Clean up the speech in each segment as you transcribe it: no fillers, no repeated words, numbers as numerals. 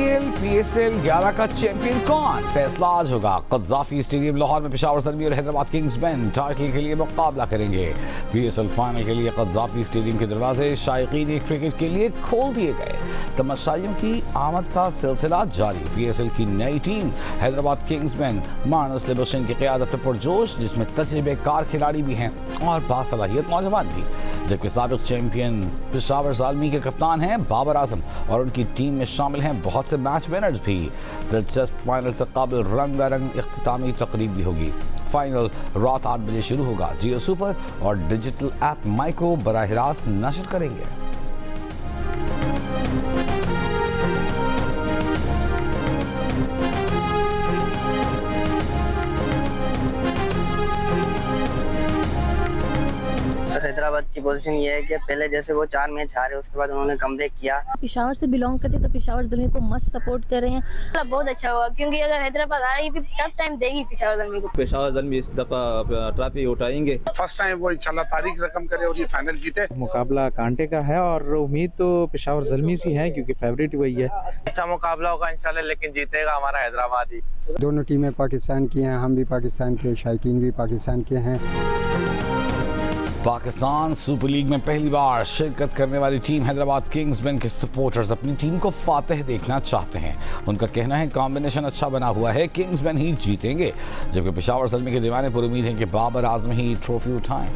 IPL PSL 11 का champion कौन, फैसला आज होगा। कज़ाफी स्टेडियम लाहौर में पेशावर ज़ल्मी और हैदराबाद किंग्समैन टाइटल के लिए मुकाबला करेंगे। PSL फाइनल के लिए कज़ाफी स्टेडियम के दरवाजे शायकीन क्रिकेट के लिए खोल दिए गए। तमाशाइयों की आमद का सिलसिला जारी। PSL की नई टीम हैदराबाद किंग्समैन मार्नस लिबोशन की क़यादत में पुरजोश, जिसमें तजर्बेकार खिलाड़ी भी हैं और बासलाहियत नौजवान भी, जबकि साबिक चैंपियन पेशावर ज़ल्मी के कप्तान हैं बाबर आजम और उनकी टीम में शामिल हैं बहुत से मैच विनर्स भी। दिलचस्प फाइनल से काबिल रंगारंग इख्तितामी तकरीब भी होगी। फाइनल रात 8 बजे शुरू होगा। जियो सुपर और डिजिटल ऐप माई को बराह रास्त नशर करेंगे। हैदराबाद की पोजीशन ये है कि पहले जैसे वो 4 मैच हारे, उसके बाद उन्होंने कमबैक किया। पेशावर से बिलोंग करते तो पेशावर ज़ल्मी को मस्त सपोर्ट कर रहे हैं। बहुत अच्छा हुआ, क्योंकि अगर हैदराबाद हारेगी फिर टफ टाइम देगी पेशावर ज़ल्मी को। पेशावर ज़ल्मी इस दफा ट्रॉफी उठाएंगे। फर्स्ट टाइम वो इंशाल्लाह तारीख रकम करे और ये फाइनल जीते। मुकाबला कांटे का है और उम्मीद तो पेशावर ज़ल्मी से है क्योंकि फेवरेट वही है। अच्छा मुकाबला होगा इंशाल्लाह, लेकिन जीतेगा हमारा हैदराबाद ही। दोनों टीमें पाकिस्तान की हैं, हम भी पाकिस्तान के, शायकीन भी पाकिस्तान के हैं। पाकिस्तान सुपर लीग में पहली बार शिरकत करने वाली टीम हैदराबाद किंग्समैन के सपोर्टर्स अपनी टीम को फातेह देखना चाहते हैं। उनका कहना है कॉम्बिनेशन अच्छा बना हुआ है, किंग्समैन ही जीतेंगे, जबकि पेशावर ज़ल्मी के दीवाने पर उम्मीद है कि बाबर आजम ही ट्रॉफी उठाएं।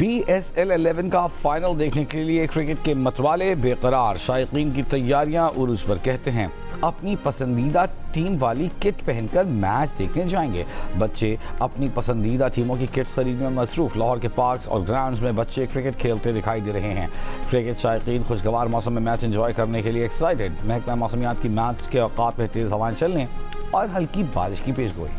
PSL 11 का फाइनल देखने के लिए क्रिकेट के मतवाले बेकरार। शायकीन की तैयारियां उरूज पर, कहते हैं अपनी पसंदीदा टीम वाली किट पहनकर मैच देखने जाएंगे। बच्चे अपनी पसंदीदा टीमों की किट्स खरीदने में मसरूफ। लाहौर के पार्क्स और ग्राउंड्स में बच्चे क्रिकेट खेलते दिखाई दे रहे हैं। क्रिकेट शायकीन खुशगवार मौसम में मैच एंजॉय करने के लिए एक्साइटेड। महकमा मौसमियात की मैच के औकात में तेज हवाएं चलने और हल्की बारिश की पेशगोई।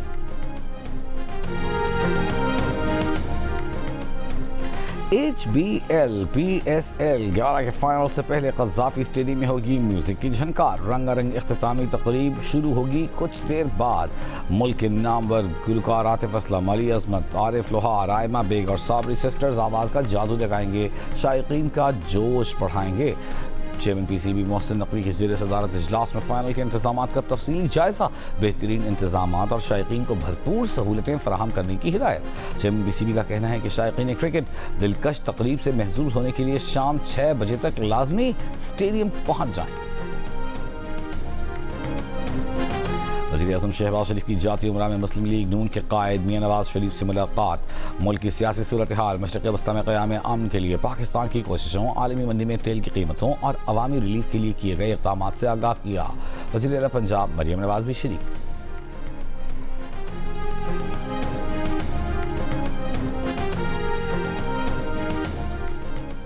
HBL PSL 11 के फाइनल से पहले कज़ाफी स्टेडियम में होगी म्यूजिक की झनकार। रंगारंग इख्तितामी तकरीब शुरू होगी कुछ देर बाद। मुल्क के नामवर गुलकार आतिफ असलम, अली अजमत, आरिफ लोहार, आयमा बेग और साबरी सिस्टर्स आवाज़ का जादू दिखाएंगे, शायकीन का जोश बढ़ाएंगे। चेयरमैन PCB मोहसिन नकवी की ज़ेर सदारत इजलास में फाइनल के इंतजाम का तफसीली जायजा। बेहतरीन इंतजाम और शायकीन को भरपूर सहूलतें फराहम करने की हिदायत। चेयरमैन PCB का कहना है कि शायकीन क्रिकेट दिलकश तकरीब से महजूज होने के लिए शाम 6 बजे तक लाजमी स्टेडियम पहुँच जाएँ। वज़ीर-ए-आज़म शहबाज शरीफ की जाती उमरा में मुस्लिम लीग नून के कायद मियां नवाज शरीफ से मुलाकात। मुल्क की सियासी सूरत हाल, मशरिक़ वस्ता में क़याम अमन के लिए पाकिस्तान की कोशिशों, आलमी मंदी में तेल की कीमतों और अवामी रिलीफ के लिए किए गए इक़दाम से आगाह किया। वज़ीर-ए-आला पंजाब मरियम नवाज भी शरीक।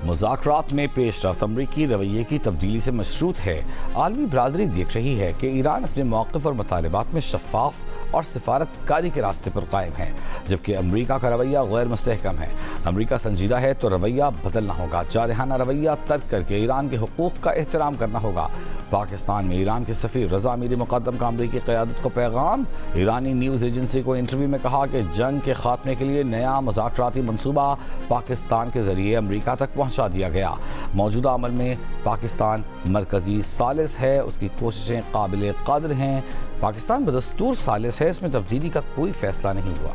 मुज़ाकरात में पेशरफ्त अमरीकी रवैये की तब्दीली से मशरूत है। आलमी बरादरी देख रही है कि ईरान अपने मौक़िफ़ और मुतालिबात में शफ़ाफ और सिफारतकारी के रास्ते पर कायम है, जबकि अमरीका का रवैया गैर मुस्तहकम है। अमरीका संजीदा है तो रवैया बदलना होगा। जारहाना रवैया तर्क करके ईरान के हुकूक़ का एहतराम करना होगा। पाकिस्तान में ईरान के सफ़ीर रज़ा मीर मुक़द्दम का अमरीकी क़यादत को पैगाम। ईरानी न्यूज़ एजेंसी को इंटरव्यू में कहा कि जंग के ख़ात्मे के लिए नया मुज़ाकराती मनसूबा पाकिस्तान के ज़रिए अमरीका तक पहुँचा दिया गया। मौजूदा अमल में पाकिस्तान मरकज़ी सालिस है, उसकी कोशिशें काबिल क़द्र हैं। पाकिस्तान बदस्तूर सालिस है, इसमें तब्दीली का कोई फ़ैसला नहीं हुआ।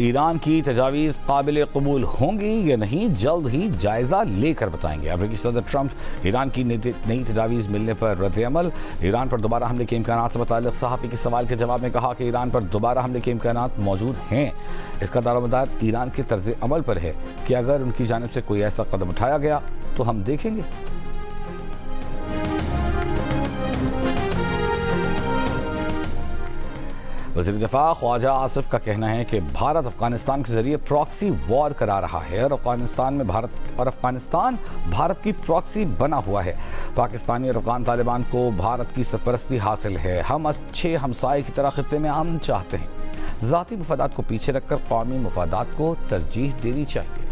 ईरान की तजावीज़ काबिल कबूल होंगी या नहीं, जल्द ही जायज़ा लेकर बताएंगे। अमेरिकी सदर ट्रंप ईरान की नई तजावीज़ मिलने पर रद्द-ए-अमल। ईरान पर दोबारा हमले के इम्कानात से मुताल्लिक़ सहाफ़ी के सवाल के जवाब में कहा कि ईरान पर दोबारा हमले के इम्कानात मौजूद हैं। इसका दारोमदार ईरान के तर्ज़ अमल पर है कि अगर उनकी जानिब से कोई ऐसा कदम उठाया गया तो हम देखेंगे। वज़ीर दिफ़ा ख्वाजा आसिफ का कहना है कि भारत अफ़गानिस्तान के ज़रिए प्रॉक्सी वॉर करा रहा है और अफ़गानिस्तान भारत की प्रॉक्सी बना हुआ है। पाकिस्तानी और अफ़गान तालिबान को भारत की सरपरस्ती हासिल है। हम अच्छे हमसाये की तरह खित्ते में अमन चाहते हैं। ज़ाती मफादात को पीछे रखकर कौमी मफादात को तरजीह देनी चाहिए।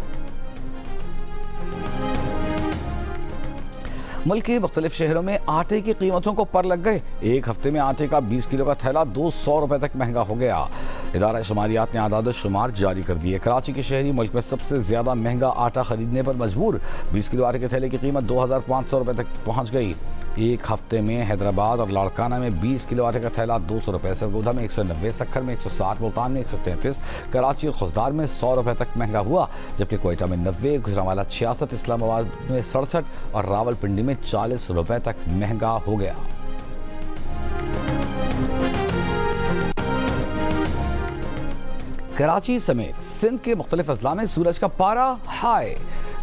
मुल्क के मुख्तलिफ शहरों में आटे की कीमतों को पर लग गए। एक हफ्ते में आटे का 20 किलो का थैला 200 रुपए तक महंगा हो गया। इदारा शुमारियात ने आदाद शुमार जारी कर दिए। कराची के शहरी मुल्क में सबसे ज्यादा महंगा आटा खरीदने पर मजबूर। 20 किलो आटे के थैले की कीमत 2500 रुपए तक पहुंच गई। एक हफ्ते में हैदराबाद और लाड़काना में 20 किलो आटे का थैला 200 रुपए, सरगोधा में 190, सक्खर में 160, मुल्तान में 133, कराची और खुजदार में 100 रुपए तक महंगा हुआ, जबकि कोयटा में 90, गुजरांवाला 66, इस्लामाबाद में 67 और रावलपिंडी में 40 रुपए तक महंगा हो गया। कराची समेत सिंध के मुख्तलिफ अजला में सूरज का पारा हाई।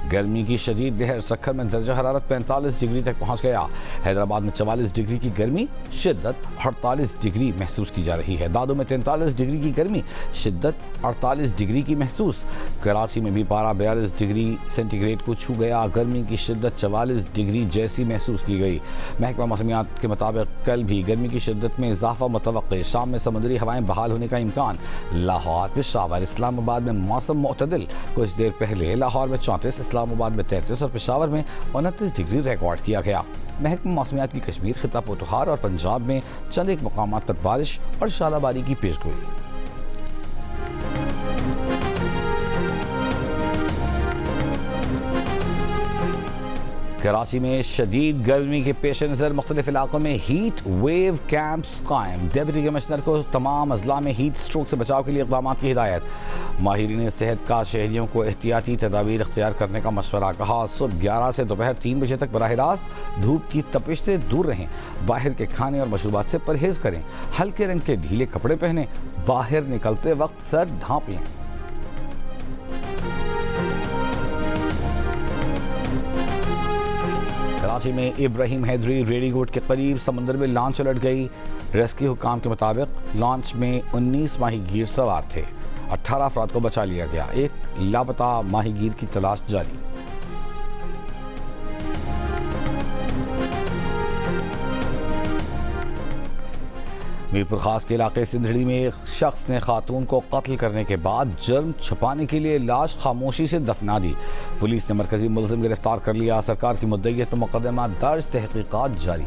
गर्मी की शदीद लहर, सक्खर में दर्जा हरारत 45 डिग्री तक पहुंच गया। हैदराबाद में 44 डिग्री की गर्मी शिद्दत 48 डिग्री महसूस की जा रही है। दादू में 43 डिग्री की गर्मी शिद्दत 48 डिग्री की महसूस। कराची में भी पारा 42 डिग्री सेंटीग्रेड को छू गया। गर्मी की शिद्दत 44 डिग्री जैसी महसूस की गई। महकमा मौसमियात के मुताबिक कल भी गर्मी की शिद्दत में इजाफा मुतवक्के। शाम में समुद्री हवाएं बहाल होने का इम्कान। लाहौर, पेशावर, इस्लामाबाद में मौसम मुतदिल। कुछ देर पहले लाहौर में 34, इस्लामाबाद में 33 और पेशावर में 29 डिग्री रिकॉर्ड किया गया। महकमा मौसमियात की कश्मीर, खिता पोठोहार और पंजाब में चंद एक मकामात पर बारिश और शालाबारी की पेशगोई। कराची में शदीद गर्मी के पेश नज़र मुख्तलिफ इलाकों में हीट वेव कैंप्स कायम। डिप्टी कमिश्नर को तमाम अजला में हीट स्ट्रोक से बचाव के लिए इक़दाम की हिदायत। माहिरीन सेहत का शहरियों को एहतियाती तदाबीर इख्तियार करने का मशवरा। कहा सुबह 11 से दोपहर 3 बजे तक बराह रास्त धूप की तपिश से दूर रहें। बाहर के खाने और मशरूबात से परहेज़ करें। हल्के रंग के ढीले कपड़े पहनें। बाहर निकलते वक्त सर ढाँप लें। कराची में इब्राहिम हैदरी रेडीगोट के करीब समंदर में लॉन्च उलट गई। रेस्क्यू हुकाम के मुताबिक लॉन्च में 19 माहीगीर सवार थे। 18 अफराद को बचा लिया गया। एक लापता माहीगीर की तलाश जारी। मीरपुर खास के इलाके सिंधड़ी में एक शख्स ने खातून को कत्ल करने के बाद जुर्म छुपाने के लिए लाश खामोशी से दफना दी। पुलिस ने मरकजी मुलजिम गिरफ्तार कर लिया। सरकार की मुद्दईयत पर मुकदमा दर्ज, तहकीकात जारी।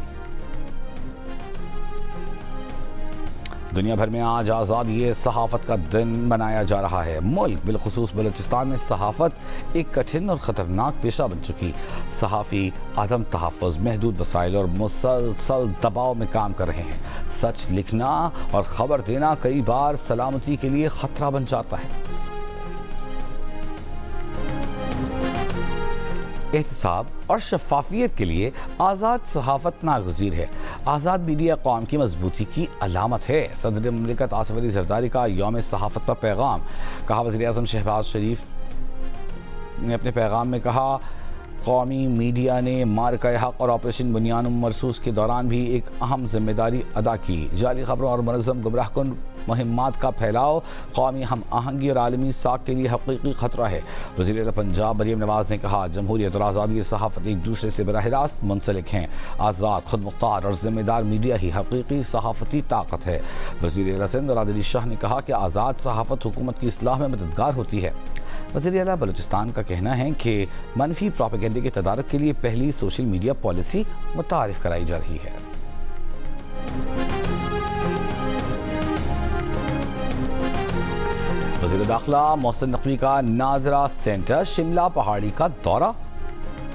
दुनिया भर में आज आज़ादी सहाफ़त का दिन मनाया जा रहा है। मुल्क बिलखुसूस बलूचिस्तान में सहाफ़त एक कठिन और ख़तरनाक पेशा बन चुकी। सहाफ़ी आदम तहफ़्फ़ुज़, महदूद वसाइल और मुसलसल दबाव में काम कर रहे हैं। सच लिखना और ख़बर देना कई बार सलामती के लिए ख़तरा बन जाता है। एहतसाब और शफाफियत के लिए आज़ाद सहाफ़त नागुज़ीर है। आज़ाद मीडिया कौम की मजबूती की अलामत है। सदर मुमलिकत आसिफ अली ज़रदारी का यौम सहाफ़त पर पैगाम। कहा वज़ीर आज़म शहबाज शरीफ ने अपने पैगाम में कहा कौमी मीडिया ने मार्का हक़ और ऑपरेशन बुनियान मरसूस के दौरान भी एक अहम जिम्मेदारी अदा की। जाली खबरों और मुनज़्ज़म गुमराहकुन मुहिम्मात का फैलाव कौमी हम आहंगी और आलमी साख के लिए हकीकी खतरा है। वज़ीर आला पंजाब मरीम नवाज़ ने कहा जमहूरियत और आज़ादी सहाफ़त एक दूसरे से बराह रास्त मुंसलिक हैं। आज़ाद, खुद मुख्तार और ज़िम्मेदार मीडिया ही हकीकी सहाफ़ती ताकत है। वज़ीर आला सिंध मुराद अली शाह ने कहा कि आज़ाद सहाफ़त हुकूमत की इस्लाह में मददगार होती है। वज़ीर आला बलूचिस्तान का कहना है कि मनफी प्रोपेगेंडे के तदारक के लिए पहली सोशल मीडिया पॉलिसी मुतारिफ कराई जा रही है। वज़ीर दाखिला मोहसिन नकवी का नाजरा सेंटर शिमला पहाड़ी का दौरा।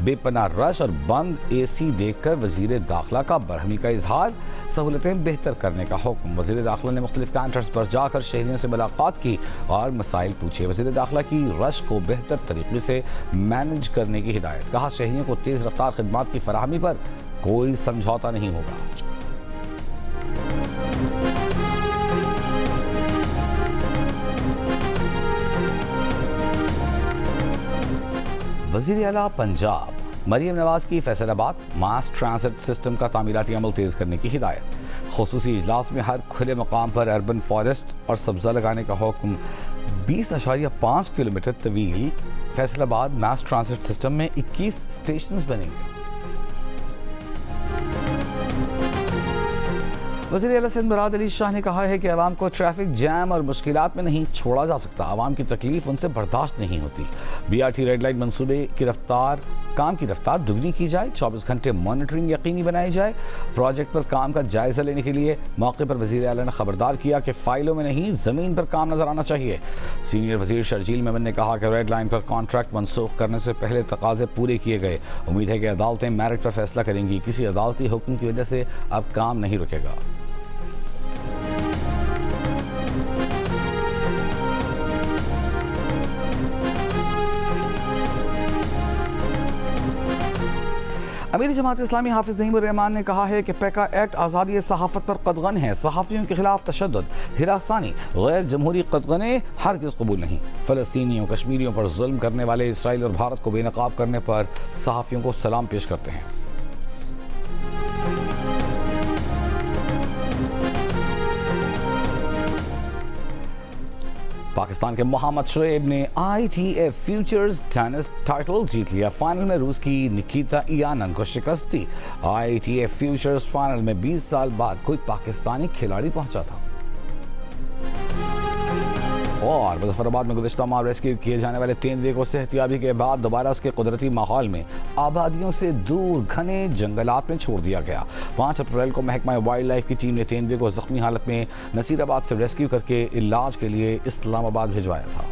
बेपनाह रश और बंद एसी देखकर वज़ीर दाखिला का बरहमी का इजहार। सहूलतें बेहतर करने का हुक्म। वज़ीर दाखिला ने मुख्तलिफ काउंटर्स पर जाकर शहरियों से मुलाकात की और मसाइल पूछे। वज़ीर दाखिला की रश को बेहतर तरीके से मैनेज करने की हिदायत। कहा शहरियों को तेज़ रफ्तार खिदमात की फराहमी पर कोई समझौता नहीं होगा। वज़ीर आला पंजाब मरीम नवाज़ की फैसलाबाद मास ट्रांसिट सिस्टम का तामीराती अमल तेज़ करने की हिदायत। खुसूसी इजलास में हर खुले मकाम पर अर्बन फॉरेस्ट और सब्ज़ा लगाने का हुक्म। 20.5 किलोमीटर तवील फैसलाबाद मास ट्रांसिट सिस्टम में 21 स्टेशन बनेंगे। वज़ीर आला सिंध मुराद अली शाह ने कहा है कि अवाम को ट्रैफिक जैम और मुश्किलात में नहीं छोड़ा जा सकता। अवाम की तकलीफ उनसे बर्दाश्त नहीं होती। BRT रेड लाइट मनसूबे की रफ्तार काम की रफ्तार दुगनी की जाए, 24 घंटे मॉनिटरिंग यकीनी बनाई जाए। प्रोजेक्ट पर काम का जायजा लेने के लिए मौके पर वज़ीर आला ने खबरदार किया कि फाइलों में नहीं ज़मीन पर काम नजर आना चाहिए। सीनियर वज़ीर शर्जील मेमन ने कहा कि रेड लाइन पर कॉन्ट्रैक्ट मनसूख करने से पहले तकाजे पूरे किए गए। उम्मीद है कि अदालतें मेरिट पर फैसला करेंगी। किसी अदालती हुक्म की वजह से अब काम नहीं रुकेगा। अमीरी जमात इस्लामी हाफिज नईमुर रहमान ने कहा है कि पैका एक्ट आज़ादी सहाफ़त पर कदगन है। सहाफ़ियों के खिलाफ तशद्दुद, हिरासानी, गैर जमहूरी कदगने हरगिज़ कबूल नहीं। फ़लस्तीनियों कश्मीरियों पर जुल्म करने वाले इसराइल और भारत को बेनकाब करने पर सहाफ़ियों को सलाम पेश करते हैं। पाकिस्तान के मोहम्मद शोएब ने ITF फ्यूचर्स टेनिस टाइटल जीत लिया। फाइनल में रूस की निकिता इयानन को शिकस्त दी। ITF फ्यूचर्स फाइनल में 20 साल बाद कोई पाकिस्तानी खिलाड़ी पहुंचा था। और मुजफ्फराबाद में गुज़िश्ता माह रेस्क्यू किए जाने वाले तेंदुए को सेहतियाबी के बाद दोबारा उसके कुदरती माहौल में आबादियों से दूर घने जंगलात में छोड़ दिया गया। 5 अप्रैल को महकमा वाइल्ड लाइफ की टीम ने तेंदुए को जख्मी हालत में नसीराबाद से रेस्क्यू करके इलाज के लिए इस्लामाबाद भिजवाया था।